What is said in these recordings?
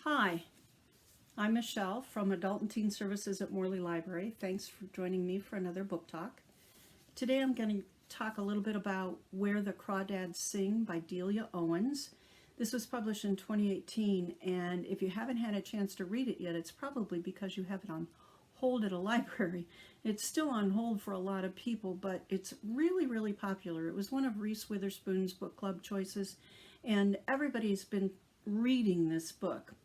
Hi, I'm Michele from Adult and Teen Services at Morley Library. Thanks for joining me for another book talk. Today I'm going to talk a little bit about Where the Crawdads Sing by Delia Owens. This was published in 2018, and if you haven't had a chance to read it yet, it's probably because you have it on hold at a library. It's still on hold for a lot of people, but it's really, really popular. It was one of Reese Witherspoon's book club choices, and everybody's been reading this book.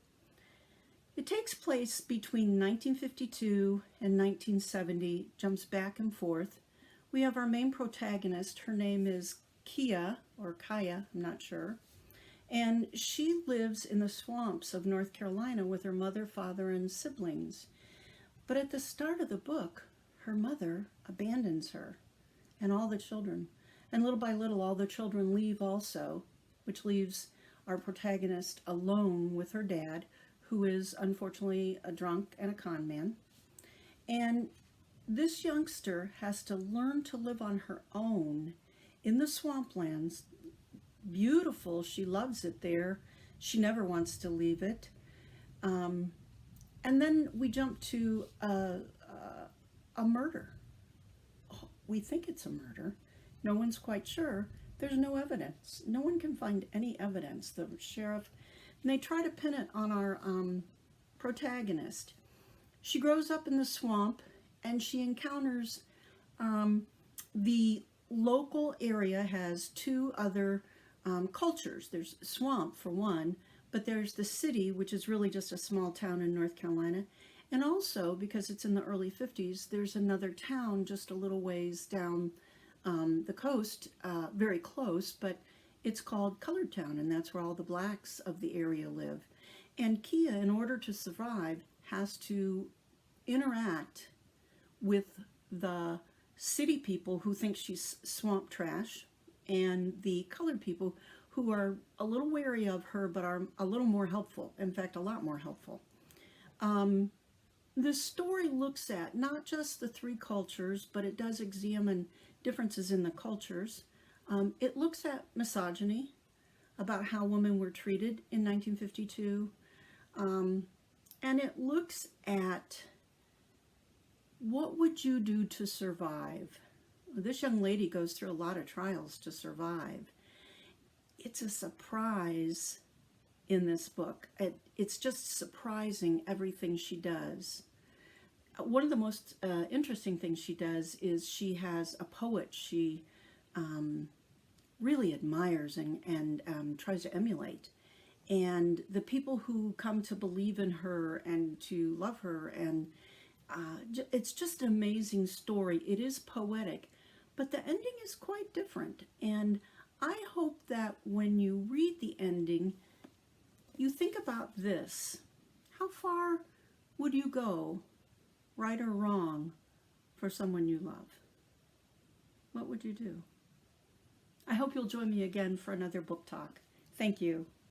It takes place between 1952 and 1970, jumps back and forth. We have our main protagonist. Her name is Kia, or Kaya, I'm not sure. And she lives in the swamps of North Carolina with her mother, father, and siblings. But at the start of the book, her mother abandons her and all the children. And little by little, all the children leave also, which leaves our protagonist alone with her dad, who is unfortunately a drunk and a con man. And this youngster has to learn to live on her own in the swamplands. Beautiful, she loves it there. She never wants to leave it. And then we jump to a murder. We think it's a murder. No one's quite sure. There's no evidence. No one can find any evidence. The sheriff, and they try to pin it on our protagonist. She grows up in the swamp, and she encounters the local area has two other cultures. There's swamp for one, but there's the city, which is really just a small town in North Carolina. And also, because it's in the early 50s, there's another town just a little ways down the coast, very close, but it's called Colored Town, and that's where all the blacks of the area live. And Kia, in order to survive, has to interact with the city people who think she's swamp trash, and the colored people who are a little wary of her but are a little more helpful, in fact a lot more helpful. The story looks at not just the three cultures, but it does examine differences in the cultures. It looks at misogyny, about how women were treated in 1952, and it looks at what would you do to survive. This young lady goes through a lot of trials to survive. It's a surprise in this book. It's just surprising everything she does. One of the most interesting things she does is she has a poet she really admires and tries to emulate. And the people who come to believe in her and to love her, and it's just an amazing story. It is poetic, but the ending is quite different. And I hope that when you read the ending, you think about this. How far would you go, right or wrong, for someone you love? What would you do? I hope you'll join me again for another book talk. Thank you.